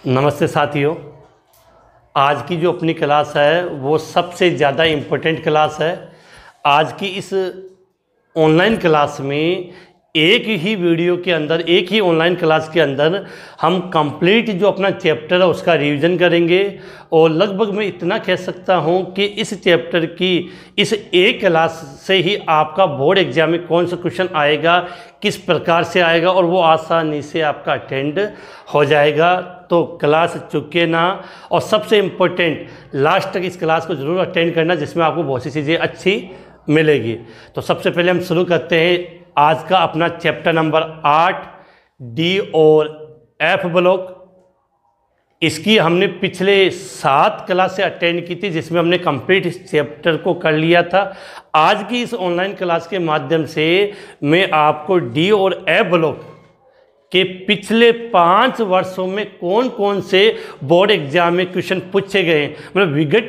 नमस्ते साथियों। आज की जो अपनी क्लास है वो सबसे ज़्यादा इम्पोर्टेंट क्लास है। आज की इस ऑनलाइन क्लास में एक ही वीडियो के अंदर, एक ही ऑनलाइन क्लास के अंदर हम कंप्लीट जो अपना चैप्टर है उसका रिवीजन करेंगे। और लगभग मैं इतना कह सकता हूं कि इस चैप्टर की इस एक क्लास से ही आपका बोर्ड एग्जाम में कौन सा क्वेश्चन आएगा, किस प्रकार से आएगा और वो आसानी से आपका अटेंड हो जाएगा। तो क्लास चुके ना, और सबसे इम्पोर्टेंट लास्ट तक इस क्लास को ज़रूर अटेंड करना, जिसमें आपको बहुत सी चीज़ें अच्छी मिलेगी। तो सबसे पहले हम शुरू करते हैं आज का अपना चैप्टर नंबर 8 डी और एफ ब्लॉक। इसकी हमने पिछले 7 क्लास से अटेंड की थी, जिसमें हमने कंप्लीट इस चैप्टर को कर लिया था। आज की इस ऑनलाइन क्लास के माध्यम से मैं आपको डी और एफ ब्लॉक के पिछले 5 वर्षों में कौन कौन से बोर्ड एग्जाम में क्वेश्चन पूछे गए हैं, मतलब विगत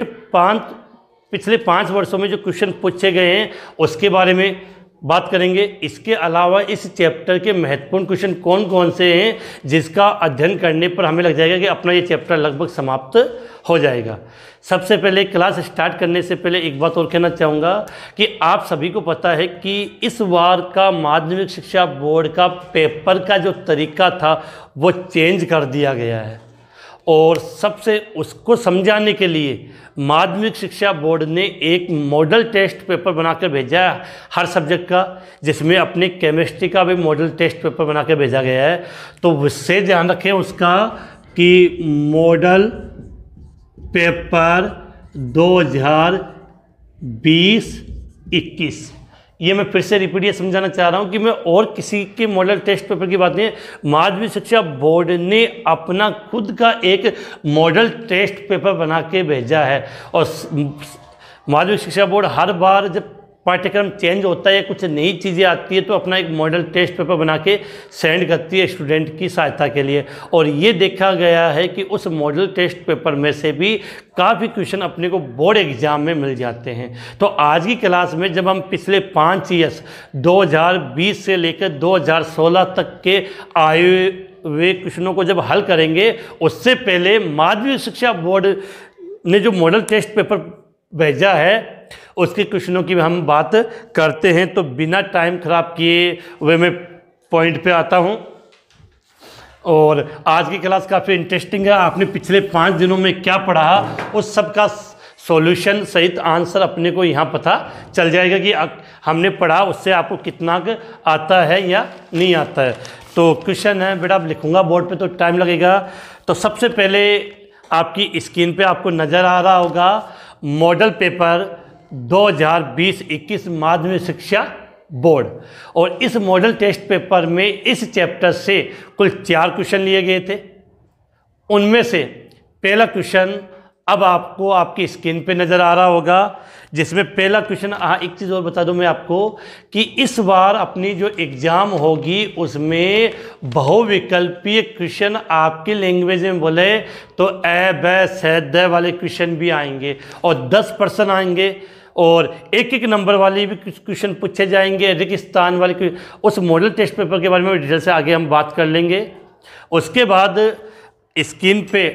पिछले 5 वर्षों में जो क्वेश्चन पूछे गए हैं उसके बारे में बात करेंगे। इसके अलावा इस चैप्टर के महत्वपूर्ण क्वेश्चन कौन कौन से हैं, जिसका अध्ययन करने पर हमें लग जाएगा कि अपना ये चैप्टर लगभग समाप्त हो जाएगा। सबसे पहले क्लास स्टार्ट करने से पहले एक बात और कहना चाहूँगा कि आप सभी को पता है कि इस बार का माध्यमिक शिक्षा बोर्ड का पेपर का जो तरीका था वो चेंज कर दिया गया है। और सबसे उसको समझाने के लिए माध्यमिक शिक्षा बोर्ड ने एक मॉडल टेस्ट पेपर बनाकर भेजा है हर सब्जेक्ट का, जिसमें अपने केमिस्ट्री का भी मॉडल टेस्ट पेपर बना के भेजा गया है। तो उससे ध्यान रखें उसका कि मॉडल पेपर 2020-21, ये मैं फिर से रिपीट ये समझाना चाह रहा हूँ कि मैं और किसी के मॉडल टेस्ट पेपर की बात नहीं है। माध्यमिक शिक्षा बोर्ड ने अपना खुद का एक मॉडल टेस्ट पेपर बना के भेजा है। और माध्यमिक शिक्षा बोर्ड हर बार जब पाठ्यक्रम चेंज होता है, कुछ नई चीज़ें आती है, तो अपना एक मॉडल टेस्ट पेपर बना के सेंड करती है स्टूडेंट की सहायता के लिए। और ये देखा गया है कि उस मॉडल टेस्ट पेपर में से भी काफ़ी क्वेश्चन अपने को बोर्ड एग्जाम में मिल जाते हैं। तो आज की क्लास में जब हम पिछले 5 ईयर्स 2020 से लेकर 2016 तक के आए हुए क्वेश्चनों को जब हल करेंगे, उससे पहले माध्यमिक शिक्षा बोर्ड ने जो मॉडल टेस्ट पेपर भेजा है उसके क्वेश्चनों की हम बात करते हैं। तो बिना टाइम खराब किए हुए मैं पॉइंट पे आता हूं। और आज की क्लास काफ़ी इंटरेस्टिंग है। आपने पिछले 5 दिनों में क्या पढ़ा उस सब का सॉल्यूशन सहित आंसर अपने को यहाँ पता चल जाएगा कि हमने पढ़ा उससे आपको कितना आता है या नहीं आता है। तो क्वेश्चन है बेटा, अब लिखूँगा बोर्ड पे तो टाइम लगेगा। तो सबसे पहले आपकी स्क्रीन पे आपको नज़र आ रहा होगा मॉडल पेपर 2020-21 माध्यमिक शिक्षा बोर्ड। और इस मॉडल टेस्ट पेपर में इस चैप्टर से कुल 4 क्वेश्चन लिए गए थे। उनमें से पहला क्वेश्चन अब आपको आपकी स्क्रीन पे नज़र आ रहा होगा, जिसमें पहला क्वेश्चन, एक चीज़ और बता दूं मैं आपको कि इस बार अपनी जो एग्ज़ाम होगी उसमें बहुविकल्पीय क्वेश्चन आपकी लैंग्वेज में बोले तो ए ब स द वाले क्वेश्चन भी आएंगे और 10% आएंगे। और एक नंबर वाले भी क्वेश्चन पूछे जाएंगे, रेगिस्तान वाले। उस मॉडल टेस्ट पेपर के बारे में डिटेल से आगे हम बात कर लेंगे। उसके बाद स्क्रीन पे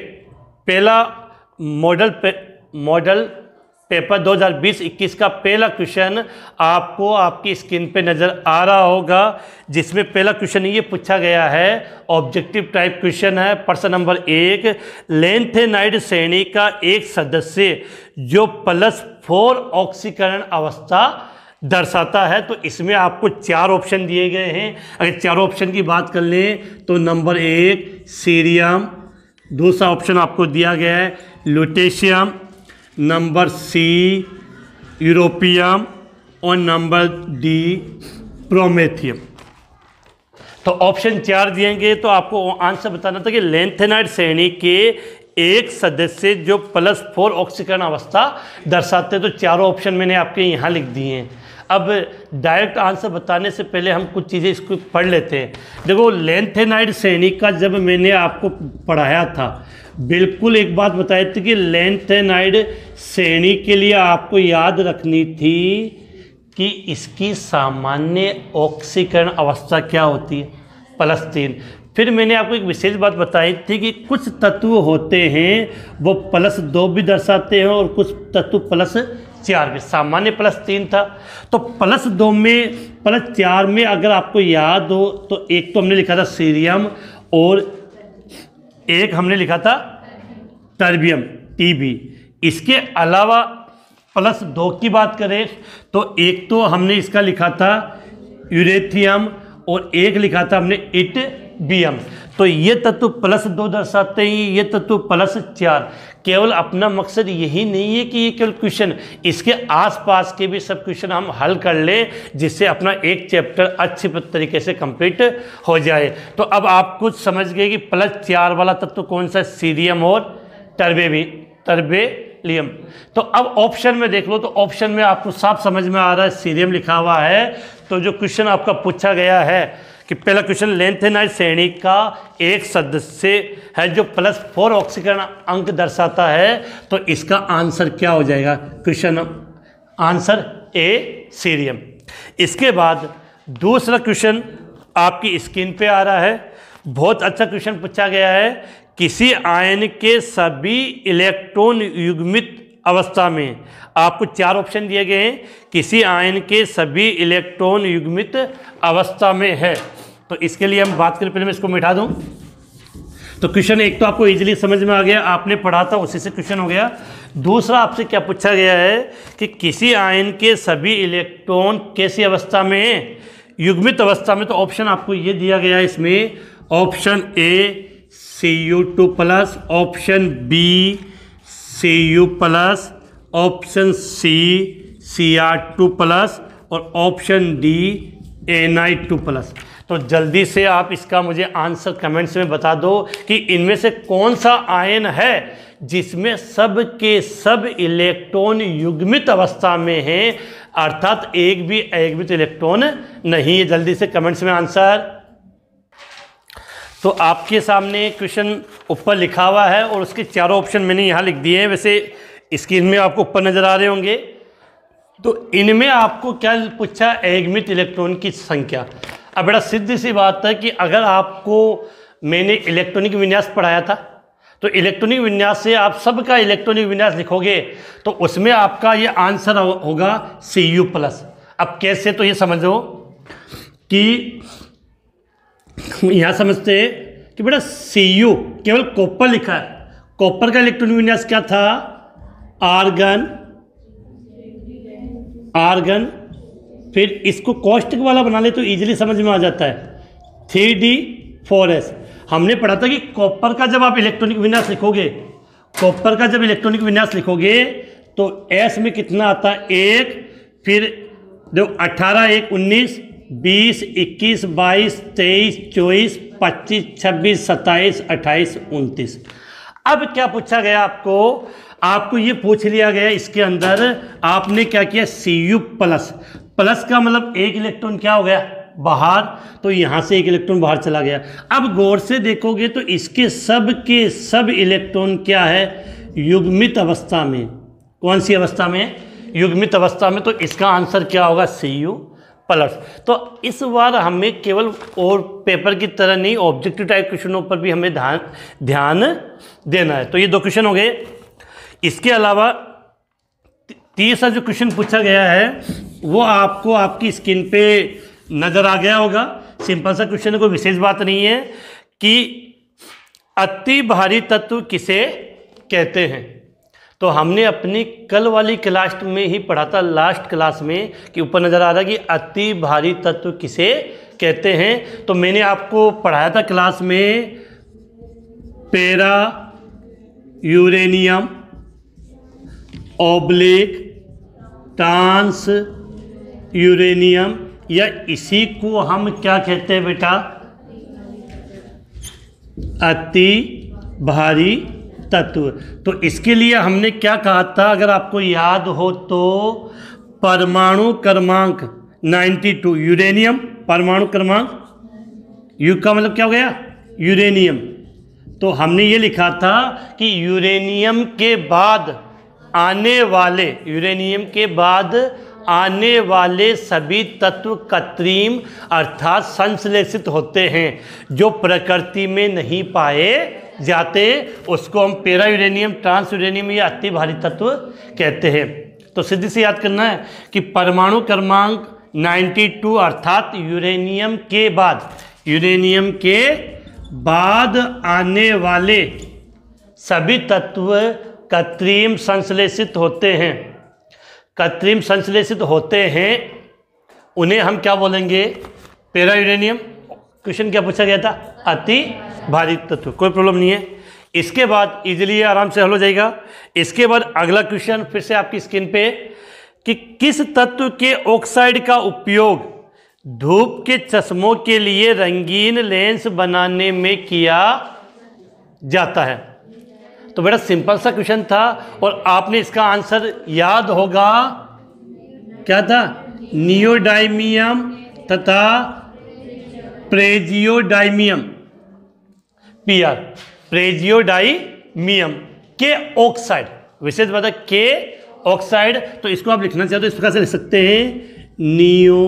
पहला मॉडल पेपर 2020-21 का पहला क्वेश्चन आपको आपकी स्क्रीन पे नज़र आ रहा होगा, जिसमें पहला क्वेश्चन ये पूछा गया है, ऑब्जेक्टिव टाइप क्वेश्चन है। प्रश्न नंबर 1, लैंथेनाइड श्रेणी का एक सदस्य जो +4 ऑक्सीकरण अवस्था दर्शाता है। तो इसमें आपको 4 ऑप्शन दिए गए हैं। अगर 4 ऑप्शन की बात कर लें तो नंबर 1 सीरियम, दूसरा ऑप्शन आपको दिया गया है लुटेशियम, नंबर सी यूरोपियम और नंबर डी प्रोमेथियम। तो ऑप्शन 4 दिएंगे तो आपको आंसर बताना था कि लैंथेनाइड श्रेणी के एक सदस्य जो +4 ऑक्सीकरण अवस्था दर्शाते। तो 4 ऑप्शन मैंने आपके यहाँ लिख दिए हैं। अब डायरेक्ट आंसर बताने से पहले हम कुछ चीज़ें इसको पढ़ लेते हैं। देखो, लैंथेनाइड श्रेणी का जब मैंने आपको पढ़ाया था, बिल्कुल एक बात बताई थी कि लैंथेनाइड श्रेणी के लिए आपको याद रखनी थी कि इसकी सामान्य ऑक्सीकरण अवस्था क्या होती है, +3। फिर मैंने आपको एक विशेष बात बताई थी कि कुछ तत्व होते हैं वो +2 भी दर्शाते हैं और कुछ तत्व +4 भी। सामान्य +3 था, तो +2 में +4 में अगर आपको याद हो तो एक तो हमने लिखा था सीरियम और एक हमने लिखा था टर्बियम Tb। इसके अलावा +2 की बात करें तो एक तो हमने इसका लिखा था यूरेथियम और एक लिखा था हमने इटबियम। तो ये तत्व +2 दर्शाते हैं, ये तत्व +4। केवल अपना मकसद यही नहीं है कि ये केवल क्वेश्चन, इसके आसपास के भी सब क्वेश्चन हम हल कर ले, जिससे अपना एक चैप्टर अच्छे तरीके से कंप्लीट हो जाए। तो अब आप कुछ समझ गए कि +4 वाला तत्व कौन सा, सीरियम और टर्बेलियम। तो अब ऑप्शन में देख लो, तो ऑप्शन में आपको साफ समझ में आ रहा है सीरियम लिखा हुआ है। तो जो क्वेश्चन आपका पूछा गया है कि पहला क्वेश्चन लेंथेनाइज श्रेणी का एक सदस्य है जो +4 ऑक्सीकरण अंक दर्शाता है, तो इसका आंसर क्या हो जाएगा? Question answer A cerium. इसके बाद दूसरा क्वेश्चन आपकी स्क्रीन पे आ रहा है, बहुत अच्छा क्वेश्चन पूछा गया है। किसी आयन के सभी इलेक्ट्रॉन युग्मित अवस्था में, आपको 4 ऑप्शन दिए गए हैं, किसी आयन के सभी इलेक्ट्रॉन युग्मित अवस्था में है। तो इसके लिए हम बात करें, पहले मैं इसको मिटा दूं। तो क्वेश्चन एक तो आपको इजीली समझ में आ गया, आपने पढ़ा था उसी से क्वेश्चन हो गया। दूसरा आपसे क्या पूछा गया है कि किसी आयन के सभी इलेक्ट्रॉन कैसी अवस्था में है? युग्मित अवस्था में। तो ऑप्शन आपको ये दिया गया है इसमें, option A Cu2+, option B Cu+, option C Cr2+ और ऑप्शन डी Ni2+। तो जल्दी से आप इसका मुझे आंसर कमेंट्स में बता दो कि इनमें से कौन सा आयन है जिसमें सब के सब इलेक्ट्रॉन युग्मित अवस्था में है, अर्थात एक भी एकवित इलेक्ट्रॉन नहीं है। जल्दी से कमेंट्स में आंसर। तो आपके सामने क्वेश्चन ऊपर लिखा हुआ है और उसके चारों ऑप्शन मैंने यहाँ लिख दिए हैं। वैसे स्क्रीन में आपको ऊपर नज़र आ रहे होंगे। तो इनमें आपको क्या पूछा? एकमित इलेक्ट्रॉन की संख्या। अब बड़ा सिद्ध सी बात है कि अगर आपको मैंने इलेक्ट्रॉनिक विन्यास पढ़ाया था, तो इलेक्ट्रॉनिक विन्यास से आप सबका इलेक्ट्रॉनिक विन्यास लिखोगे तो उसमें आपका ये आंसर होगा Cu+। अब कैसे, तो ये समझो कि यहाँ समझते हैं कि बेटा Cu केवल कॉपर लिखा है, कॉपर का इलेक्ट्रॉनिक विन्यास क्या था? आर्गन, फिर इसको कॉस्टिक वाला बना ले तो इजीली समझ में आ जाता है 3D4S। हमने पढ़ा था कि कॉपर का जब आप इलेक्ट्रॉनिक विन्यास लिखोगे, कॉपर का जब इलेक्ट्रॉनिक विन्यास लिखोगे तो S में कितना आता है? 1, फिर देखो 18, 1, 19, 20, 21, 22, 23, 24, 25, 26, 27, 28, 29। अब क्या पूछा गया आपको ये पूछ लिया गया, इसके अंदर आपने क्या किया? Cu+। प्लस का मतलब एक इलेक्ट्रॉन क्या हो गया? बाहर, तो यहाँ से एक इलेक्ट्रॉन बाहर चला गया। अब गौर से देखोगे तो इसके सब के सब इलेक्ट्रॉन क्या है? युग्मित अवस्था में। कौन सी अवस्था में? युग्मित अवस्था में। तो इसका आंसर क्या होगा? Cu+। तो इस बार हमें केवल और पेपर की तरह नहीं, ऑब्जेक्टिव टाइप क्वेश्चनों पर भी हमें ध्यान देना है। तो ये 2 क्वेश्चन हो गए। इसके अलावा तीसरा जो क्वेश्चन पूछा गया है वो आपको आपकी स्क्रीन पे नज़र आ गया होगा। सिंपल सा क्वेश्चन है, कोई विशेष बात नहीं है कि अति भारी तत्व किसे कहते हैं। तो हमने अपनी कल वाली क्लास में ही पढ़ा था, लास्ट क्लास में, कि ऊपर नज़र आ रहा है कि अति भारी तत्व किसे कहते हैं। तो मैंने आपको पढ़ाया था क्लास में para uranium oblique trans uranium, या इसी को हम क्या कहते हैं बेटा? अति भारी तत्व। तो इसके लिए हमने क्या कहा था, अगर आपको याद हो तो, परमाणु क्रमांक 92 यूरेनियम, परमाणु क्रमांक, यू का मतलब क्या हो गया? यूरेनियम। तो हमने ये लिखा था कि यूरेनियम के बाद आने वाले सभी तत्व कृत्रिम अर्थात संश्लेषित होते हैं, जो प्रकृति में नहीं पाए जाते, उसको हम पैरा यूरेनियम, ट्रांस यूरेनियम या अति भारी तत्व कहते हैं। तो सीधी से याद करना है कि परमाणु क्रमांक 92 अर्थात यूरेनियम के बाद आने वाले सभी तत्व कृत्रिम संश्लेषित होते हैं। कृत्रिम संश्लेषित होते हैं, उन्हें हम क्या बोलेंगे? Para uranium. क्वेश्चन क्या पूछा गया था? अति भारी तत्व। कोई प्रॉब्लम नहीं है। इसके बाद इजीली आराम से हल हो जाएगा। इसके बाद अगला क्वेश्चन फिर से आपकी स्क्रीन पे कि किस तत्व के ऑक्साइड का उपयोग धूप के चश्मों के लिए रंगीन लेंस बनाने में किया जाता है? तो बड़ा सिंपल सा क्वेश्चन था और आपने इसका आंसर याद होगा, क्या था? नियोडाइमियम तथा प्रेजियोडाइमियम, पीआर, प्रेजियोडाइमियम के ऑक्साइड, विशेष बात है के ऑक्साइड। तो इसको आप लिखना चाहते हो इस प्रकार से लिख सकते हैं, नियोडीमियम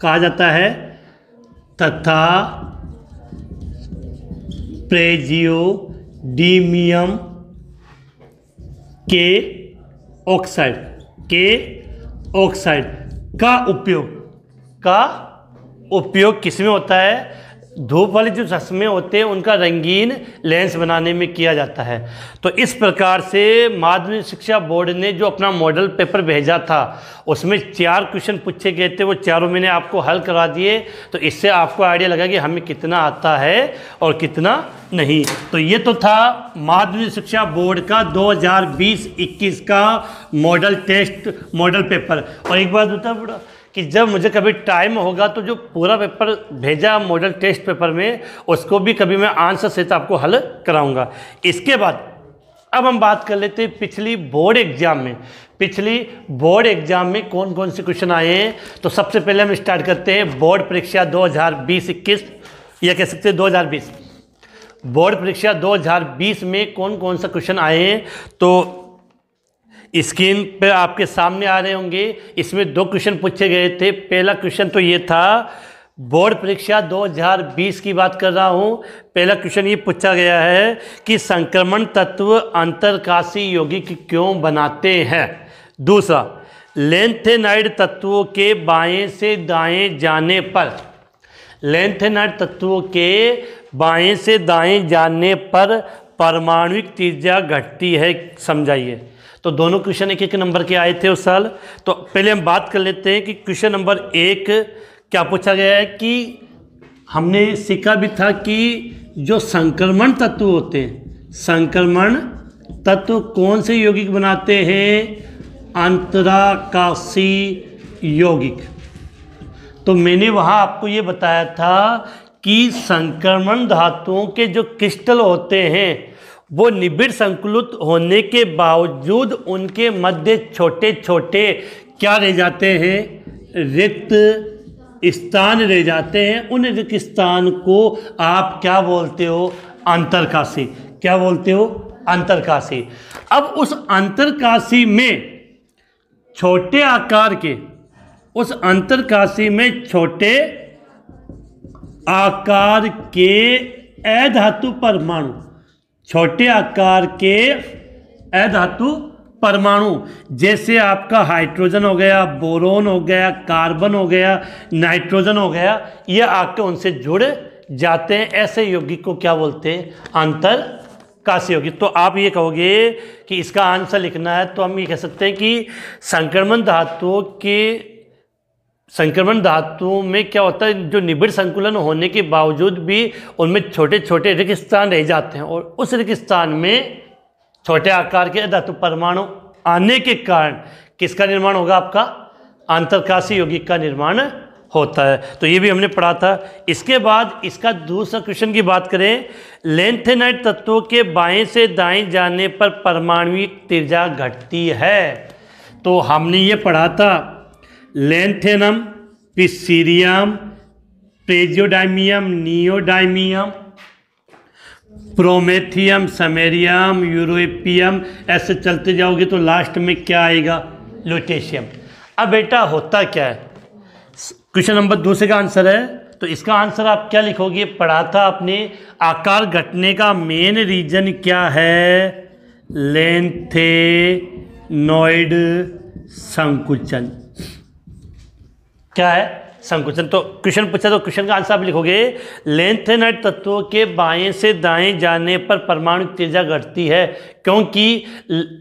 कहा जाता है तथा प्रेजियोडीमियम के ऑक्साइड का उपयोग किस में होता है? धूप वाले जो चश्मे होते हैं उनका रंगीन लेंस बनाने में किया जाता है। तो इस प्रकार से माध्यमिक शिक्षा बोर्ड ने जो अपना मॉडल पेपर भेजा था उसमें 4 क्वेश्चन पूछे गए थे, वो चारों मैंने आपको हल करा दिए। तो इससे आपको आइडिया लगा कि हमें कितना आता है और कितना नहीं। तो ये तो था माध्यमिक शिक्षा बोर्ड का 2020-21 का मॉडल पेपर। और एक बात बता बड़ा कि जब मुझे कभी टाइम होगा तो जो पूरा पेपर भेजा मॉडल टेस्ट पेपर में, उसको भी कभी मैं आंसर सहित आपको हल कराऊंगा। इसके बाद अब हम बात कर लेते हैं पिछली बोर्ड एग्जाम में कौन कौन से क्वेश्चन आए हैं। तो सबसे पहले हम स्टार्ट करते हैं बोर्ड परीक्षा 2020-21 या कह सकते हैं 2020 बोर्ड परीक्षा 2020 में कौन कौन सा क्वेश्चन आए हैं। तो स्क्रीन पे आपके सामने आ रहे होंगे। इसमें 2 क्वेश्चन पूछे गए थे। पहला क्वेश्चन तो ये था, बोर्ड परीक्षा 2020 की बात कर रहा हूँ। पहला क्वेश्चन ये पूछा गया है कि संक्रमण तत्व अंतरकाशी यौगिक क्यों बनाते हैं। दूसरा, लेंथेनाइड तत्वों के बाएं से दाएं जाने पर परमाणुिक त्रिज्या घटती है, समझाइए। तो दोनों क्वेश्चन 1-1 नंबर के आए थे उस साल। तो पहले हम बात कर लेते हैं कि क्वेश्चन नंबर 1 क्या पूछा गया है कि हमने सीखा भी था कि जो संक्रमण तत्व होते हैं, संक्रमण तत्व कौन से यौगिक बनाते हैं? अंतराकाशी यौगिक। तो मैंने वहाँ आपको ये बताया था कि संक्रमण धातुओं के जो क्रिस्टल होते हैं वो निबिड़ संकुलित होने के बावजूद उनके मध्य छोटे छोटे क्या रह जाते हैं? रिक्त स्थान रह जाते हैं। उन रिक्त स्थान को आप क्या बोलते हो? अंतरकाशी। क्या बोलते हो? अंतरकाशी। अब उस अंतरकाशी में छोटे आकार के अधातु परमाणु, छोटे आकार के अधातु परमाणु, जैसे आपका हाइड्रोजन हो गया, बोरोन हो गया, कार्बन हो गया, नाइट्रोजन हो गया, ये आके उनसे जुड़ जाते हैं। ऐसे यौगिक को क्या बोलते हैं? अंतरकाशी यौगिक। तो आप ये कहोगे कि इसका आंसर लिखना है तो हम ये कह सकते हैं कि संक्रमण धातुओं में क्या होता है, जो निबिड़ संकुलन होने के बावजूद भी उनमें छोटे छोटे रिक्त स्थान रह जाते हैं और उस रिक्त स्थान में छोटे आकार के धातु परमाणु आने के कारण किसका निर्माण होगा? आपका अंतरकाशी यौगिक का निर्माण होता है। तो ये भी हमने पढ़ा था। इसके बाद इसका दूसरा क्वेश्चन की बात करें, लेंथेनाइड तत्वों के बाएं से दाएं जाने पर परमाणुिक त्रिज्या घटती है। तो हमने ये पढ़ा था, lanthanum, cerium, praseodymium, neodymium, promethium, samarium, europium, ऐसे चलते जाओगे तो लास्ट में क्या आएगा? ल्यूटेशियम। अब बेटा होता क्या है, क्वेश्चन नंबर 2 का आंसर है, तो इसका आंसर आप क्या लिखोगे, पढ़ा था आपने, आकार घटने का मेन रीजन क्या है, लेंथेनॉइड संकुचन। क्या है, संकुचन। तो क्वेश्चन पूछा तो क्वेश्चन का आंसर आप लिखोगे, लेंथेनॉइड तत्वों के बाएं से दाएं जाने पर परमाणु त्रिज्या घटती है, क्योंकि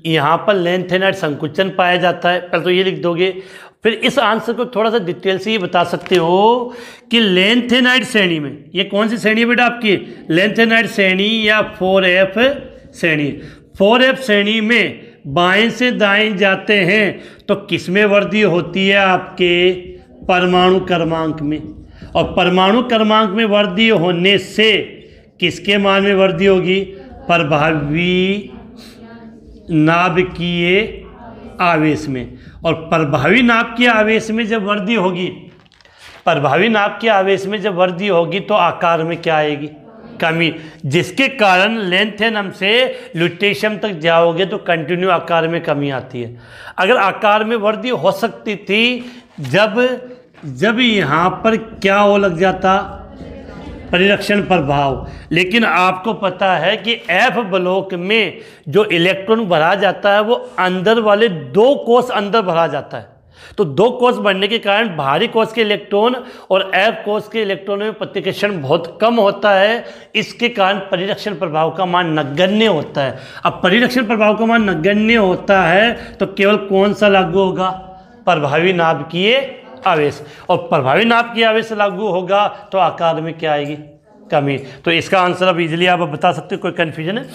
यहाँ पर लेंथेनॉइड संकुचन पाया जाता है। पहले तो ये लिख दोगे, फिर इस आंसर को थोड़ा सा डिटेल से ये बता सकते हो कि लेंथेनॉइड श्रेणी में, ये कौन सी श्रेणी है बेटा आपकी, लेंथेनॉइड श्रेणी या 4F श्रेणी। 4F श्रेणी में बाएं से दाएं जाते हैं तो किसमें वृद्धि होती है, आपके परमाणु क्रमांक में, और परमाणु क्रमांक में वृद्धि होने से किसके मान में वृद्धि होगी, प्रभावी नाभिकीय आवेश में। और प्रभावी नाभिकीय आवेश में जब वृद्धि होगी, प्रभावी नाभिकीय आवेश में जब वृद्धि होगी तो आकार में क्या आएगी, कमी, जिसके कारण लेंथेनम से ल्यूटेशियम तक जाओगे तो कंटिन्यू आकार में कमी आती है। अगर आकार में वृद्धि हो सकती थी जब यहाँ पर क्या हो लग जाता, परिरक्षण प्रभाव, लेकिन आपको पता है कि F ब्लॉक में जो इलेक्ट्रॉन भरा जाता है वो अंदर वाले 2 कोष अंदर भरा जाता है, तो 2 कोष बढ़ने के कारण बाहरी कोष के इलेक्ट्रॉन और F कोष के इलेक्ट्रॉनों में प्रतिकर्षण बहुत कम होता है, इसके कारण परिरक्षण प्रभाव का मान नगण्य होता है। अब परिरक्षण प्रभाव का मान नगण्य होता है तो केवल कौन सा लागू होगा, प्रभावी नाभिकीय आवेश, और प्रभावी नाभिकीय आवेश लागू होगा तो आकार में क्या आएगी, कमी। तो इसका आंसर अब इजीली आप बता सकते हो, कोई कन्फ्यूजन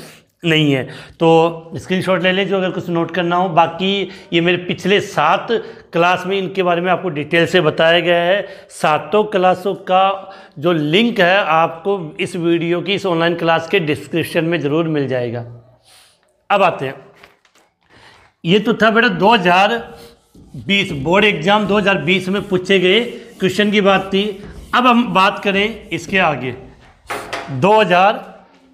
नहीं है। तो स्क्रीनशॉट ले लें जो अगर कुछ नोट करना हो। बाकी ये मेरे पिछले 7 क्लास में इनके बारे में आपको डिटेल से बताया गया है। 7 क्लासों का जो लिंक है आपको इस वीडियो की, इस ऑनलाइन क्लास के डिस्क्रिप्शन में ज़रूर मिल जाएगा। अब आते हैं, ये तो था बेटा 2020 बोर्ड एग्जाम 2020 में पूछे गए क्वेश्चन की बात थी। अब हम बात करें इसके आगे 2000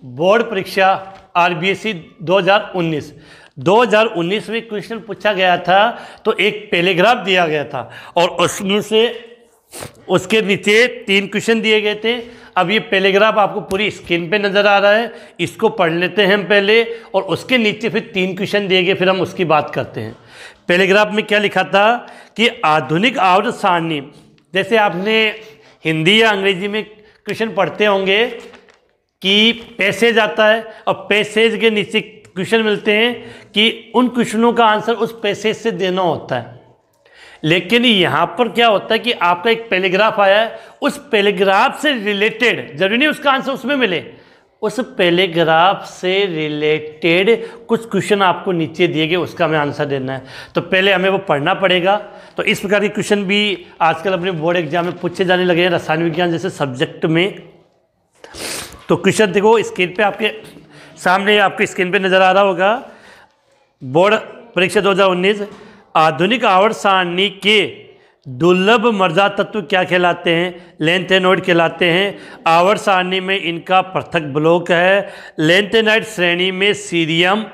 बोर्ड परीक्षा RBSE 2019 में क्वेश्चन पूछा गया था, तो एक पैराग्राफ दिया गया था और उसमें से उसके नीचे 3 क्वेश्चन दिए गए थे। अब ये पैराग्राफ आपको पूरी स्क्रीन पे नज़र आ रहा है, इसको पढ़ लेते हैं हम पहले, और उसके नीचे फिर 3 क्वेश्चन दिए गए, फिर हम उसकी बात करते हैं। पैराग्राफ में क्या लिखा था कि आधुनिक आवर्त सारणी, जैसे आपने हिंदी या अंग्रेजी में क्वेश्चन पढ़ते होंगे कि पैसेज आता है और पैसेज के नीचे क्वेश्चन मिलते हैं कि उन क्वेश्चनों का आंसर उस पैसेज से देना होता है। लेकिन यहाँ पर क्या होता है कि आपका एक पैराग्राफ आया है, उस पैराग्राफ से रिलेटेड, जरूरी नहीं उसका आंसर उसमें मिले, उस पैराग्राफ से रिलेटेड कुछ क्वेश्चन आपको नीचे दिए गए, उसका हमें आंसर देना है। तो पहले हमें वो पढ़ना पड़ेगा। तो इस प्रकार के क्वेश्चन भी आजकल अपने बोर्ड एग्जाम में पूछे जाने लगे हैं, रसायन विज्ञान जैसे सब्जेक्ट में। तो क्वेश्चन देखो स्क्रीन पे, आपके सामने आपके स्क्रीन पे नज़र आ रहा होगा। बोर्ड परीक्षा 2019, आधुनिक आवर्त सारणी के दुर्लभ मर्यादा तत्व क्या कहलाते हैं, लेंथेनॉइड कहलाते हैं। आवर्त सारणी में इनका पृथक ब्लॉक है। लेंथेनॉइड श्रेणी में सीरियम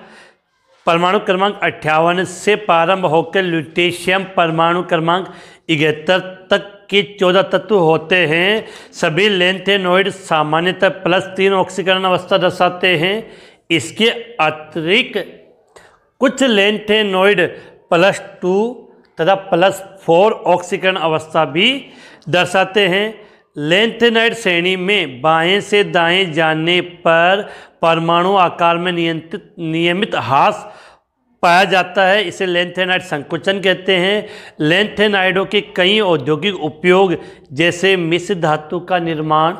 परमाणु क्रमांक 58 से प्रारंभ होकर ल्यूटेशियम परमाणु क्रमांक 71 तक के 14 तत्व होते हैं। सभी लेंथेनॉइड सामान्यतः +3 ऑक्सीकरण अवस्था दर्शाते हैं। इसके अतिरिक्त कुछ लेंथेनॉइड +2 तथा +4 ऑक्सीकरण अवस्था भी दर्शाते हैं। लेंथेनॉइड श्रेणी में बाएं से दाएं जाने पर परमाणु आकार में नियमित ह्रास पाया जाता है, इसे लेंथेनॉइड संकुचन कहते हैं। लेंथेनॉइडों के कई औद्योगिक उपयोग जैसे मिश्र धातु का निर्माण,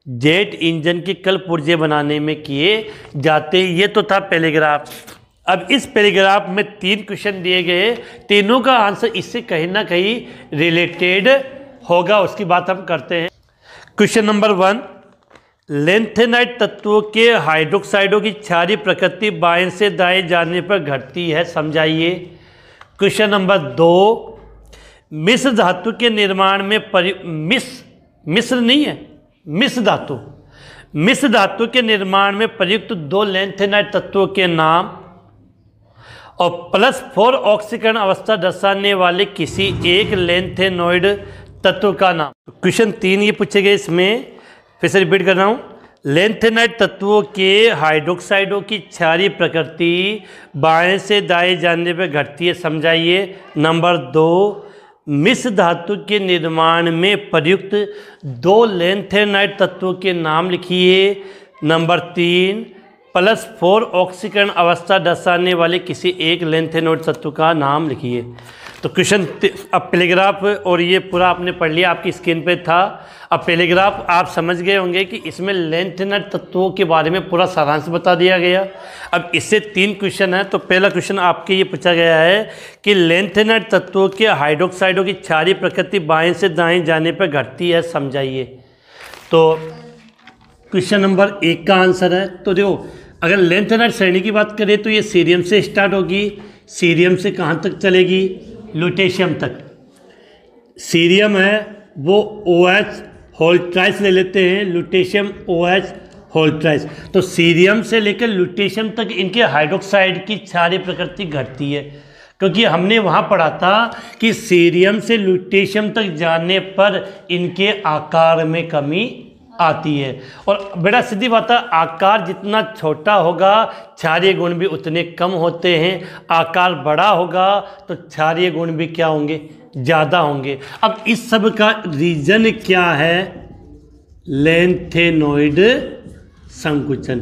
जेट इंजन के कल पुर्जे बनाने में किए जाते हैं। ये तो था पैराग्राफ। अब इस पैराग्राफ में 3 क्वेश्चन दिए गए, तीनों का आंसर इससे कहीं ना कहीं रिलेटेड होगा, उसकी बात हम करते हैं। क्वेश्चन नंबर 1, लेंथेनॉइड तत्वों के हाइड्रोक्साइडों की क्षारीय प्रकृति बाएं से दाएं जाने पर घटती है, समझाइए। क्वेश्चन नंबर 2, मिश्र धातु के निर्माण में मिश्र धातु के निर्माण में प्रयुक्त 2 लेंथेनॉइड तत्वों के नाम। और +4 ऑक्सीकरण अवस्था दर्शाने वाले किसी एक लेंथेनॉइड तत्व का नाम। क्वेश्चन 3 ये पूछे गए, इसमें फिर से रिपीट कर रहा हूँ। लेंथेनॉइड तत्वों के हाइड्रोक्साइडों की क्षारीय प्रकृति बाएं से दाएं जाने पर घटती है, समझाइए। नंबर 2, मिश्र धातु के निर्माण में प्रयुक्त 2 लेंथेनॉइड तत्वों के नाम लिखिए। नंबर 3, +4 ऑक्सीकरण अवस्था दर्शाने वाले किसी एक लेंथेनॉइड तत्व का नाम लिखिए। तो क्वेश्चन अब पैराग्राफ और ये पूरा आपने पढ़ लिया, आपकी स्क्रीन पे था। अब पैराग्राफ आप समझ गए होंगे कि इसमें लेंथेनॉइड तत्वों के बारे में पूरा सारांश बता दिया गया। अब इससे 3 क्वेश्चन है। तो पहला क्वेश्चन आपके ये पूछा गया है कि लेंथेनॉइड तत्वों के हाइड्रोक्साइडों की क्षारीय प्रकृति बाएं से दाएं जाने पर घटती है, समझाइए। तो क्वेश्चन नंबर 1 का आंसर है, तो देखो अगर लेंथेनॉइड श्रेणी की बात करें तो ये सीरियम से स्टार्ट होगी। सीरियम से कहाँ तक चलेगी? लुटेशियम तक। सीरियम है वो OH होल ट्राइस ले लेते हैं, लुटेशियम OH होल ट्राइस। तो सीरियम से लेकर लुटेशियम तक इनके हाइड्रोक्साइड की क्षारीय प्रकृति घटती है, क्योंकि हमने वहाँ पढ़ा था कि सीरियम से लुटेशियम तक जाने पर इनके आकार में कमी आती है। और बेटा सीधी बात है, आकार जितना छोटा होगा क्षारीय गुण भी उतने कम होते हैं। आकार बड़ा होगा तो क्षारीय गुण भी क्या होंगे? ज़्यादा होंगे। अब इस सब का रीजन क्या है? लेंथेनॉइड संकुचन।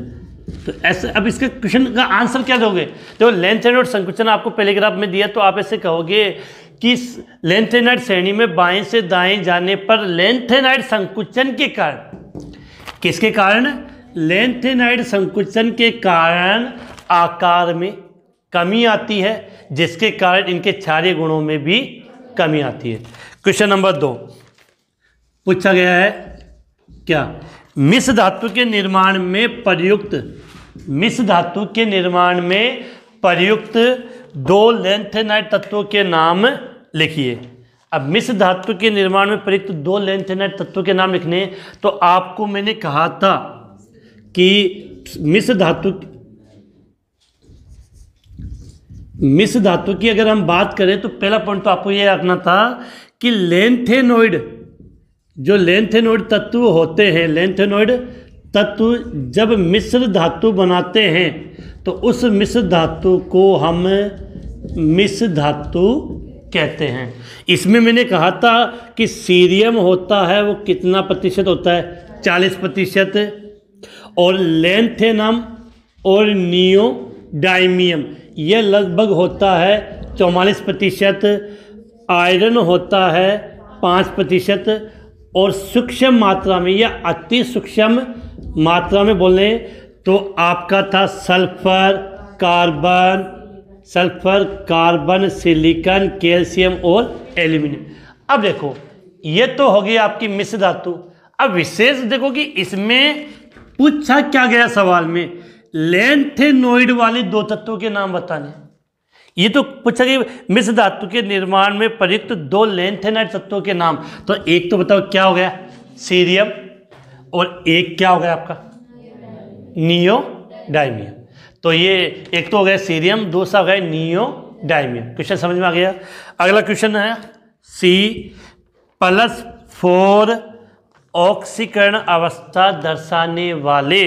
तो ऐसे अब इसके क्वेश्चन का आंसर क्या दोगे? तो लेंथेनॉइड संकुचन आपको पैराग्राफ में दिया, तो आप ऐसे कहोगे कि लेंथेनॉइड श्रेणी में बाएं से दाएं जाने पर लेंथेनॉइड संकुचन के कारण, किसके कारण? लेंथेनॉइड संकुचन के कारण आकार में कमी आती है, जिसके कारण इनके क्षारीय गुणों में भी कमी आती है। क्वेश्चन नंबर 2 पूछा गया है क्या? मिश्र धातु के निर्माण में प्रयुक्त, मिश्र धातु के निर्माण में प्रयुक्त 2 लेंथेनॉइड तत्वों के नाम लिखिए। अब मिश्र धातु के निर्माण में प्रयुक्त 2 लेंथेनॉइड तत्वों के नाम लिखने, तो आपको मैंने कहा था कि मिश्र धातु की अगर हम बात करें तो पहला पॉइंट तो आपको ये रखना था कि लेंथेनॉइड, जो लेंथेनॉइड तत्व होते हैं, लेंथेनॉइड तत्व जब मिश्र धातु बनाते हैं तो उस मिश्र धातु को हम मिश्र धातु कहते हैं। इसमें मैंने कहा था कि सीरियम होता है वो कितना प्रतिशत होता है? 40%। और लेंथेनम और नियोडाइमियम ये लगभग होता है 44%। आयरन होता है 5%। और सूक्ष्म मात्रा में या अति सूक्ष्म मात्रा में बोलें तो आपका था सल्फर, कार्बन, सिलिकॉन, कैल्शियम और एल्यूमिनियम। अब देखो ये तो हो गई आपकी मिश्र धातु। अब विशेष देखो कि इसमें पूछा क्या गया सवाल में? लेंथेनॉइड वाले 2 तत्वों के नाम बताने। ये तो पूछा गया मिश्र धातु के निर्माण में प्रयुक्त 2 लेंथेनॉइड तत्वों के नाम। तो एक तो बताओ क्या हो गया? सीरियम। और एक क्या हो गया आपका? नियोडाइमियम। तो ये एक तो हो गया सीरियम, दूसरा हो गया नियोडाइमियम। क्वेश्चन समझ में आ गया? अगला क्वेश्चन है C+4 ऑक्सीकरण अवस्था दर्शाने वाले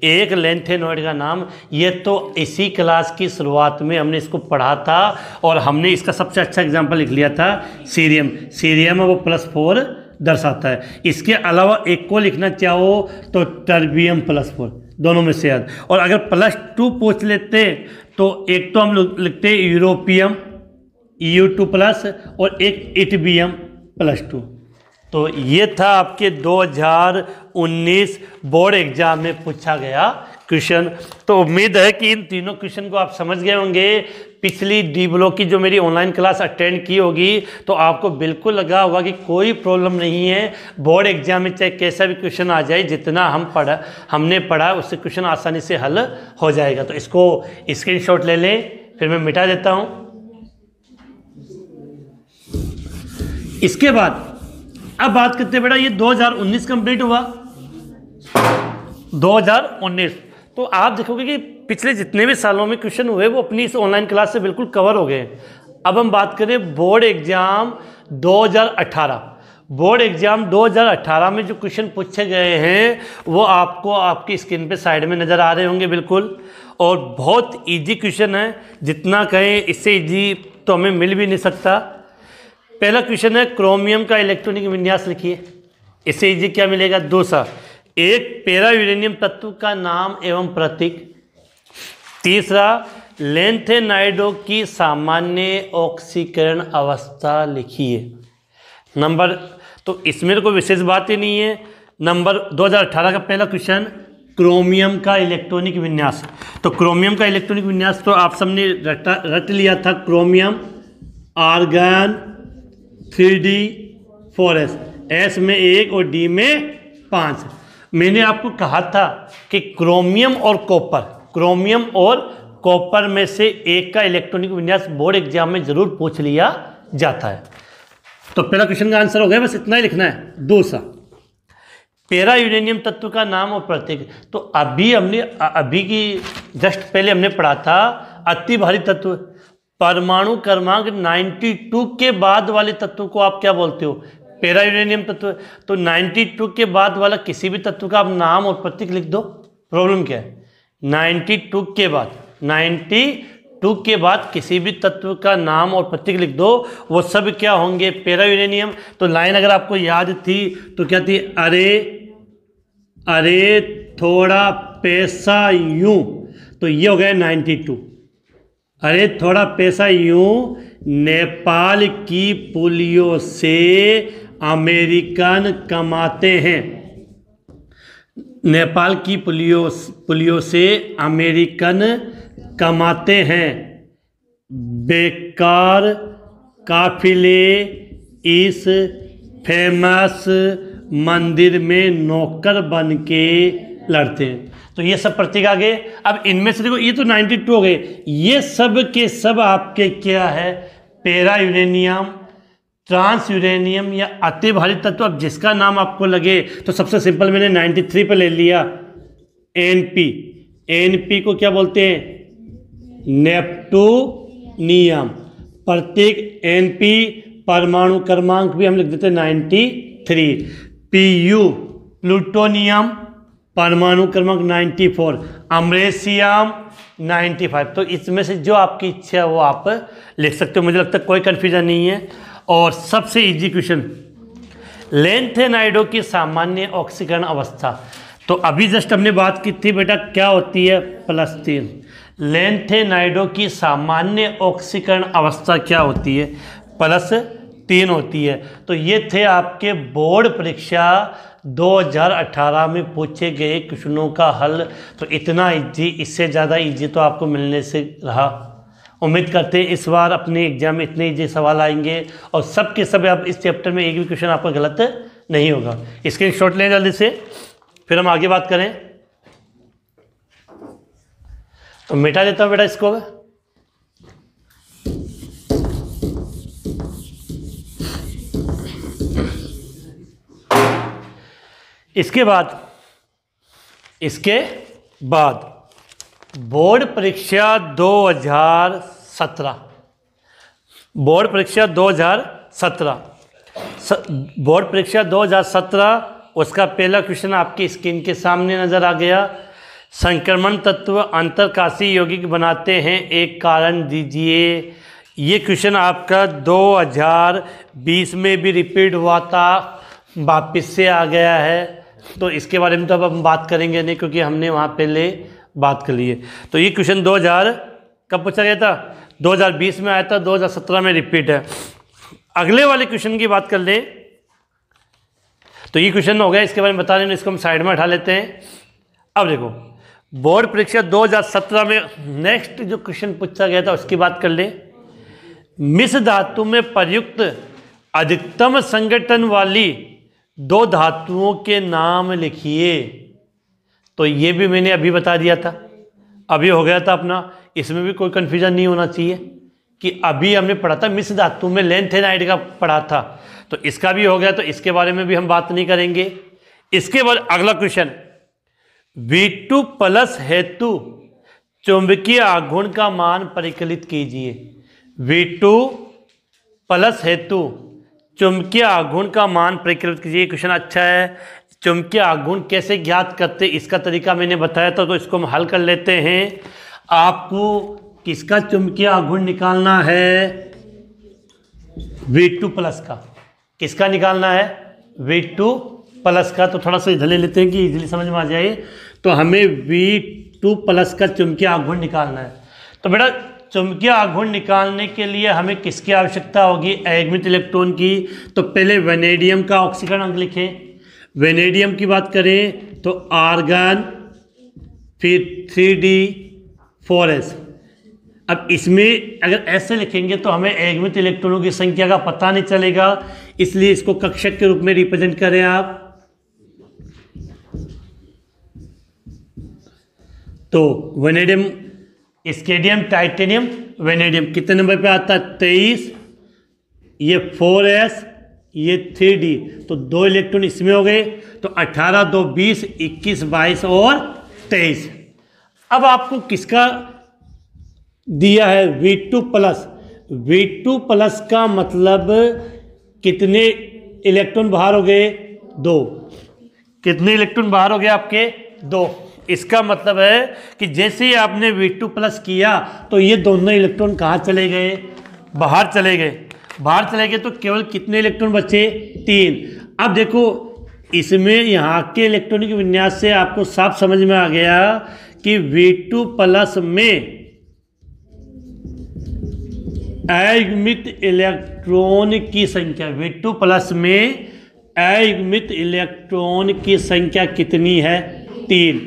एक लेंथेनॉइड का नाम। ये तो इसी क्लास की शुरुआत में हमने इसको पढ़ा था और हमने इसका सबसे अच्छा एग्जांपल लिख लिया था सीरियम। सीरियम वो +4 दर्शाता है। इसके अलावा एक को लिखना चाहो तो टर्बियम +4, दोनों में से याद। और अगर +2 पूछ लेते तो एक तो हम लिखते यूरोपियम EU2+ और एक इटबियम +2। तो ये था आपके 2019 बोर्ड एग्जाम में पूछा गया क्वेश्चन। तो उम्मीद है कि इन तीनों क्वेश्चन को आप समझ गए होंगे। पिछली डी ब्लॉक की जो मेरी ऑनलाइन क्लास अटेंड की होगी तो आपको बिल्कुल लगा होगा कि कोई प्रॉब्लम नहीं है। बोर्ड एग्जाम में चाहे कैसा भी क्वेश्चन आ जाए, जितना हमने पढ़ा उससे क्वेश्चन आसानी से हल हो जाएगा। तो इसको स्क्रीनशॉट ले लें, फिर मैं मिटा देता हूँ। इसके बाद अब बात करते हैं बेटा, ये 2019 कंप्लीट हुआ, 2019। तो आप देखोगे कि पिछले जितने भी सालों में क्वेश्चन हुए वो अपनी इस ऑनलाइन क्लास से बिल्कुल कवर हो गए। अब हम बात करें बोर्ड एग्जाम 2018। बोर्ड एग्जाम 2018 में जो क्वेश्चन पूछे गए हैं वो आपको आपकी स्क्रीन पे साइड में नज़र आ रहे होंगे बिल्कुल, और बहुत इजी क्वेश्चन है, जितना कहें इससे इजी तो हमें मिल भी नहीं सकता। पहला क्वेश्चन है क्रोमियम का इलेक्ट्रॉनिक विन्यास लिखिए। इससे इजी क्या मिलेगा? दूसरा, एक पैरा यूरेनियम तत्व का नाम एवं प्रतीक। तीसरा, लैंथेनाइडो की सामान्य ऑक्सीकरण अवस्था लिखिए। नंबर तो इसमें कोई विशेष बात ही नहीं है। नंबर 2018 का पहला क्वेश्चन क्रोमियम का इलेक्ट्रॉनिक विन्यास। तो क्रोमियम का इलेक्ट्रॉनिक विन्यास तो आप सबने रट लिया था, क्रोमियम आर्गन 3D4S, S में 1 और D में 5। मैंने आपको कहा था कि क्रोमियम और कॉपर में से एक का इलेक्ट्रॉनिक विन्यास बोर्ड एग्जाम में जरूर पूछ लिया जाता है। तो पहला क्वेश्चन का आंसर हो गया, बस इतना ही लिखना है। दूसरा, पैरा यूरेनियम तत्व का नाम और प्रतीक। तो अभी की जस्ट पहले हमने पढ़ा था अति भारी तत्व, परमाणु क्रमांक 92 के बाद वाले तत्व को आप क्या बोलते हो? पैरा यूरेनियम तत्व। तो 92 के बाद वाला किसी भी तत्व का आप नाम और प्रतीक लिख दो, प्रॉब्लम क्या है? 92 के बाद किसी भी तत्व का नाम और प्रतीक लिख दो, वो सब क्या होंगे? Para uranium. तो लाइन अगर आपको याद थी तो क्या थी? अरे थोड़ा पैसा यूं, तो ये हो गया 92। अरे थोड़ा पैसा यूं, नेपाल की पुलियों से अमेरिकन कमाते हैं। नेपाल की पुलियों से अमेरिकन कमाते हैं। बेकार काफिले इस फेमस मंदिर में नौकर बन के लड़ते हैं। तो ये सब प्रतीक आ गए। अब इनमें से देखो, ये तो 92 हो गए, ये सब के सब आपके क्या है? पैरा यूरेनियम, ट्रांस यूरेनियम या अति भारी तत्व। अब जिसका नाम आपको लगे, तो सबसे सिंपल मैंने 93 पे ले लिया, एनपी को क्या बोलते हैं? नेप्टूनियम। प्रतीक एनपी, परमाणु क्रमांक भी हम लिख देते 93। पीयू प्लूटोनियम, परमाणु क्रमांक 94। अमरेशियम 95। तो इसमें से जो आपकी इच्छा है वो आप लिख सकते हो, मुझे लगता है कोई कन्फ्यूजन नहीं है। और सबसे इजी क्वेश्चन, लैंथेनाइडो की सामान्य ऑक्सीकरण अवस्था। तो अभी जस्ट हमने बात की थी बेटा, क्या होती है? +3। लैंथेनाइडो की सामान्य ऑक्सीकरण अवस्था क्या होती है? +3 होती है। तो ये थे आपके बोर्ड परीक्षा 2018 में पूछे गए क्वेश्चनों का हल। तो इतना इजी, इससे ज़्यादा इजी तो आपको मिलने से रहा। उम्मीद करते हैं इस बार अपने एग्जाम में इतने इजी सवाल आएंगे और सब के सब आप इस चैप्टर में एक भी क्वेश्चन आपका गलत नहीं होगा। स्क्रीनशॉट लें जल्दी से, फिर हम आगे बात करें। तो मिटा देता हूँ बेटा इसको। इसके बाद बोर्ड परीक्षा 2017, बोर्ड परीक्षा 2017, उसका पहला क्वेश्चन आपकी स्क्रीन के सामने नज़र आ गया। संक्रमण तत्व अंतरकाशी यौगिक बनाते हैं, एक कारण दीजिए। ये क्वेश्चन आपका 2020 में भी रिपीट हुआ था, वापस से आ गया है। तो इसके बारे में तो अब हम बात करेंगे नहीं, क्योंकि हमने वहाँ पहले बात कर ली है। तो ये क्वेश्चन 2000 कब पूछा गया था? 2020 में आया था, 2017 में रिपीट है। अगले वाले क्वेश्चन की बात कर लें तो ये क्वेश्चन हो गया, इसके बारे में बता रहे, इसको हम साइड में उठा लेते हैं। अब देखो, बोर्ड परीक्षा 2017 में नेक्स्ट जो क्वेश्चन पूछा गया था उसकी बात कर ले। मिश्र धातु में प्रयुक्त अधिकतम संगठन वाली 2 धातुओं के नाम लिखिए। तो ये भी मैंने अभी बता दिया था, अभी हो गया था अपना। इसमें भी कोई कन्फ्यूजन नहीं होना चाहिए कि अभी हमने पढ़ा था मिश्र धातु में लैंथेनाइड का पढ़ा था, तो इसका भी हो गया। तो इसके बारे में भी हम बात नहीं करेंगे। इसके बाद अगला क्वेश्चन, V2+ हेतु चुंबकीय आघूर्ण का मान परिकलित कीजिए। V2 प्लस हेतु चुंबकीय आघूर्ण का मान परिकलित कीजिए। क्वेश्चन अच्छा है। चुंबकीय आघूर्ण कैसे ज्ञात करते, इसका तरीका मैंने बताया था, तो इसको हम हल कर लेते हैं। आपको किसका चुंबकीय आघूर्ण निकालना है? V2 प्लस का। किसका निकालना है? V2 प्लस का। तो थोड़ा सा इधर ले लेते हैं कि इजीली समझ में आ जाए। तो हमें V2 प्लस का चुंबकीय आघूर्ण निकालना है। तो बेटा चुंबकीय आघूर्ण निकालने के लिए हमें किसकी आवश्यकता होगी? अयस्मित इलेक्ट्रॉन की। तो पहले वेनेडियम का ऑक्सीकरण अंक लिखें। वेनेडियम की बात करें तो आर्गन, फिर 3D4S। अब इसमें अगर ऐसे लिखेंगे तो हमें अयस्मित इलेक्ट्रॉनों की संख्या का पता नहीं चलेगा, इसलिए इसको कक्षक के रूप में रिप्रेजेंट करें आप। तो वेनेडियम, स्केडियम, टाइटेनियम, वेनेडियम कितने नंबर पे आता है? 23। ये 4S, ये 3D, तो 2 इलेक्ट्रॉन इसमें हो गए। तो 18, 2, 20, 21, 22 और 23। अब आपको किसका दिया है? V2 plus. V2 प्लस का मतलब कितने इलेक्ट्रॉन बाहर हो गए? 2। कितने इलेक्ट्रॉन बाहर हो गए आपके? 2। इसका मतलब है कि जैसे ही आपने V2 प्लस किया तो ये दोनों इलेक्ट्रॉन कहाँ चले गए? बाहर चले गए। बाहर चले गए तो केवल कितने इलेक्ट्रॉन बचे? 3। अब देखो इसमें यहाँ के इलेक्ट्रॉनिक विन्यास से आपको साफ समझ में आ गया कि V2 प्लस में अयुग्मित इलेक्ट्रॉन की संख्या, V2 प्लस में अयुग्मित इलेक्ट्रॉन की संख्या कितनी है? 3।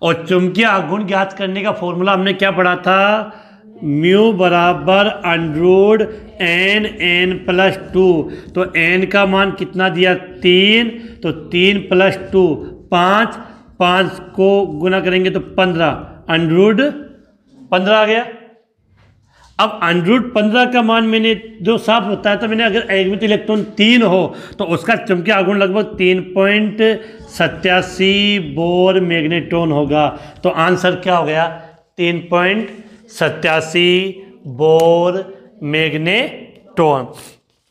और चुंबकीय आघूर्ण ज्ञात करने का फॉर्मूला हमने क्या पढ़ा था? म्यू बराबर अंडरूट n+2। तो n का मान कितना दिया? 3। तो 3 + 2 5, 5 को गुना करेंगे तो 15, अंडरूट 15 आ गया। अब अंडरूट 15 का मान मैंने जो साफ बताया था मैंने, अगर अयस्मित इलेक्ट्रॉन 3 हो तो उसका चुंबकीय आघूर्ण लगभग 3.87 बोर मैग्नेट्रॉन होगा। तो आंसर क्या हो गया? 3.87 बोर मैग्नेट्रॉन।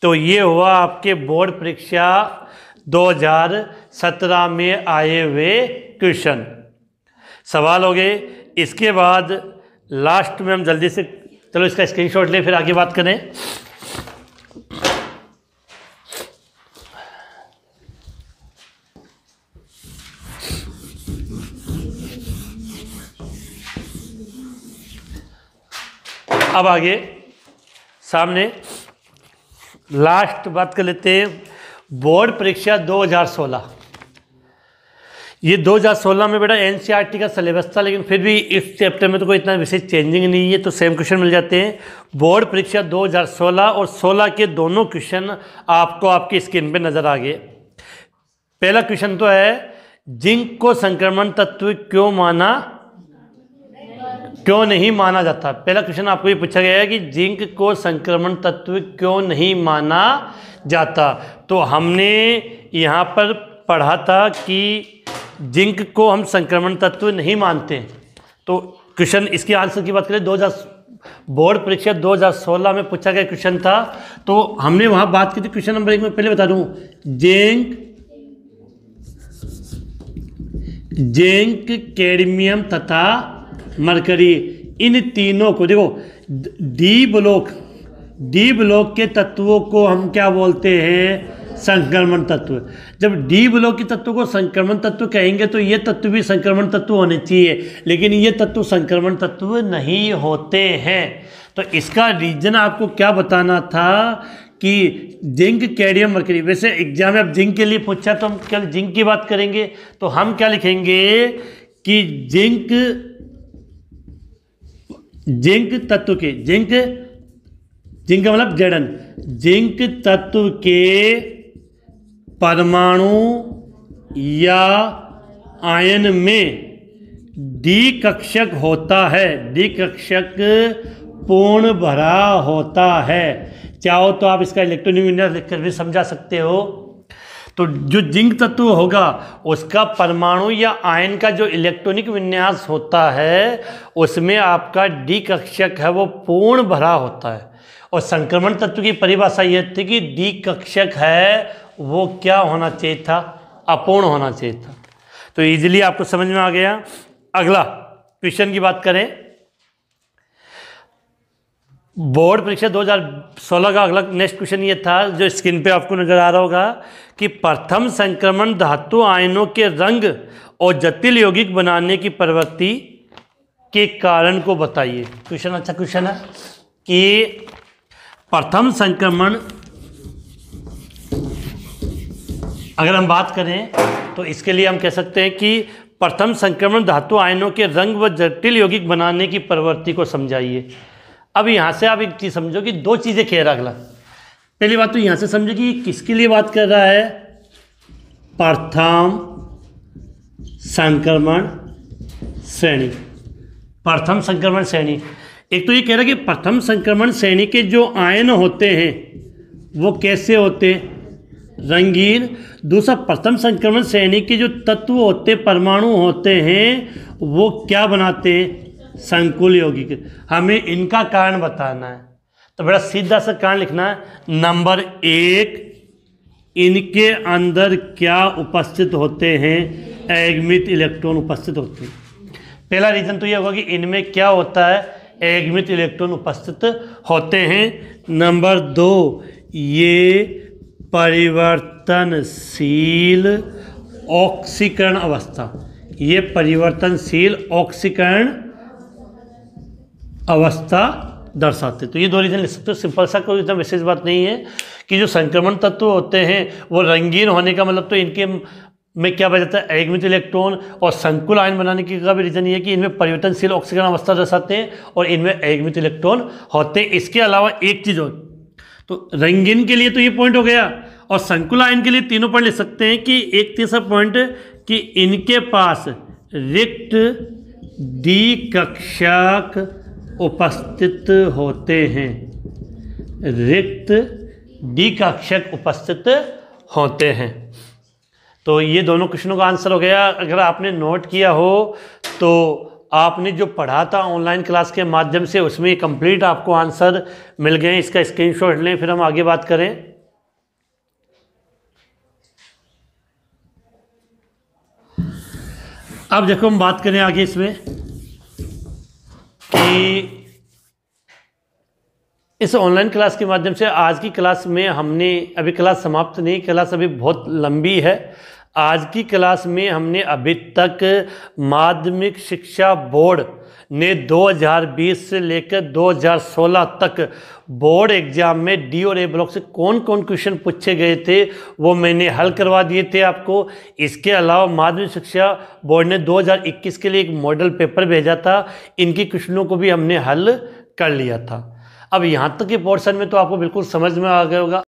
तो ये हुआ आपके बोर्ड परीक्षा 2017 में आए हुए क्वेश्चन। सवाल हो गए। इसके बाद लास्ट में हम जल्दी से, चलो इसका स्क्रीनशॉट ले फिर आगे बात करें। अब आगे सामने लास्ट बात कर लेते हैं। बोर्ड परीक्षा 2016। ये 2016 में बेटा एनसीईआरटी का सिलेबस था, लेकिन फिर भी इस चैप्टर में तो कोई इतना विशेष चेंजिंग नहीं है, तो सेम क्वेश्चन मिल जाते हैं। बोर्ड परीक्षा 2016 और 16 के दोनों क्वेश्चन आपको आपकी स्क्रीन पे नजर आ गए। पहला क्वेश्चन तो है, जिंक को संक्रमण तत्व क्यों नहीं माना जाता। पहला क्वेश्चन आपको ये पूछा गया है कि जिंक को संक्रमण तत्व क्यों नहीं माना जाता। तो हमने यहाँ पर पढ़ा था कि जिंक को हम संक्रमण तत्व नहीं मानते। तो क्वेश्चन इसके आंसर की बात करें, बोर्ड परीक्षा 2016 में पूछा गया क्वेश्चन था। तो हमने वहाँ बात की थी, क्वेश्चन नंबर 1 में पहले बता दूँ, जिंक, कैडमियम तथा मरकरी, इन तीनों को देखो, डी ब्लॉक के तत्वों को हम क्या बोलते हैं? संक्रमण तत्व। जब डी ब्लॉक के तत्व को संक्रमण तत्व कहेंगे तो ये तत्व भी संक्रमण तत्व होने चाहिए, लेकिन ये तत्व संक्रमण तत्व नहीं होते हैं। तो इसका रीजन आपको क्या बताना था कि जिंक, कैडमियम, मरकरी। वैसे एग्जाम में अब जिंक के लिए पूछा तो हम केवल जिंक की बात करेंगे, तो हम क्या लिखेंगे कि जिंक तत्व के, जिंक का मतलब जड़न, जिंक तत्व के परमाणु या आयन में डी कक्षक होता है, डी कक्षक पूर्ण भरा होता है। चाहो तो आप इसका इलेक्ट्रॉनिक विन्यास लिखकर भी समझा सकते हो। तो जो जिंक तत्व होगा उसका परमाणु या आयन का जो इलेक्ट्रॉनिक विन्यास होता है उसमें आपका डी कक्षक है वो पूर्ण भरा होता है। और संक्रमण तत्व की परिभाषा यह थी कि डी कक्षक है वो क्या होना चाहिए था, अपूर्ण होना चाहिए था। तो इजीली आपको समझ में आ गया। अगला क्वेश्चन की बात करें, बोर्ड परीक्षा 2016 का अगला नेक्स्ट क्वेश्चन ये था जो स्क्रीन पे आपको नजर आ रहा होगा कि प्रथम संक्रमण धातु आयनों के रंग और जटिल यौगिक बनाने की प्रवृत्ति के कारण को बताइए। क्वेश्चन अच्छा क्वेश्चन है कि प्रथम संक्रमण, अगर हम बात करें तो इसके लिए हम कह सकते हैं कि प्रथम संक्रमण धातु आयनों के रंग व जटिल यौगिक बनाने की प्रवृत्ति को समझाइए। अब यहाँ से आप एक चीज़ समझो कि दो चीज़ें कह रहा अगला। पहली बात तो यहाँ से समझो कि किसके लिए बात कर रहा है, प्रथम संक्रमण श्रेणी। प्रथम संक्रमण श्रेणी, एक तो ये कह रहा है कि प्रथम संक्रमण श्रेणी के जो आयन होते हैं वो कैसे होते, रंगीन। दूसरा, प्रथम संक्रमण श्रेणी के जो तत्व होते, परमाणु होते हैं वो क्या बनाते, संकुल यौगिक। हमें इनका कारण बताना है तो बड़ा सीधा सा कारण लिखना है। नंबर 1, इनके अंदर क्या उपस्थित होते हैं, एगमित इलेक्ट्रॉन उपस्थित होते हैं। पहला रीजन तो ये होगा कि इनमें क्या होता है, एगमित इलेक्ट्रॉन उपस्थित होते हैं। नंबर 2, ये परिवर्तनशील ऑक्सीकरण अवस्था, ये परिवर्तनशील ऑक्सीकरण अवस्था दर्शाते। तो ये दो रीजन लिख सकते हो, सिंपल सा, कोई एकदम विशेष बात नहीं है कि जो संक्रमण तत्व होते हैं वो रंगीन होने का मतलब तो इनके में क्या बच जाता है, एगमित इलेक्ट्रॉन। और संकुल आयन बनाने का भी रीजन ये है कि इनमें परिवर्तनशील ऑक्सीकरण अवस्था दर्शाते हैं और इनमें एगमित इलेक्ट्रॉन होते हैं। इसके अलावा एक चीज़ और, तो रंगीन के लिए तो ये पॉइंट हो गया और संकुल आयन के लिए तीनों पॉइंट लिख सकते हैं कि एक तीसरा पॉइंट कि इनके पास रिक्त डी कक्षक उपस्थित होते हैं, रिक्त डी कक्षक उपस्थित होते हैं। तो ये दोनों क्वेश्चनों का आंसर हो गया। अगर आपने नोट किया हो तो आपने जो पढ़ा था ऑनलाइन क्लास के माध्यम से उसमें कंप्लीट आपको आंसर मिल गए। इसका स्क्रीनशॉट लें, फिर हम आगे बात करें। अब देखो हम बात करें आगे इसमें कि इस ऑनलाइन क्लास के माध्यम से आज की क्लास में हमने, अभी क्लास समाप्त नहीं, क्लास अभी बहुत लंबी है। आज की क्लास में हमने अभी तक माध्यमिक शिक्षा बोर्ड ने 2020 से लेकर 2016 तक बोर्ड एग्जाम में डी और ए ब्लॉक से कौन कौन क्वेश्चन पूछे गए थे वो मैंने हल करवा दिए थे आपको। इसके अलावा माध्यमिक शिक्षा बोर्ड ने 2021 के लिए एक मॉडल पेपर भेजा था, इनकी क्वेश्चनों को भी हमने हल कर लिया था। अब यहाँ तक के पोर्शन में तो आपको बिल्कुल समझ में आ गया होगा।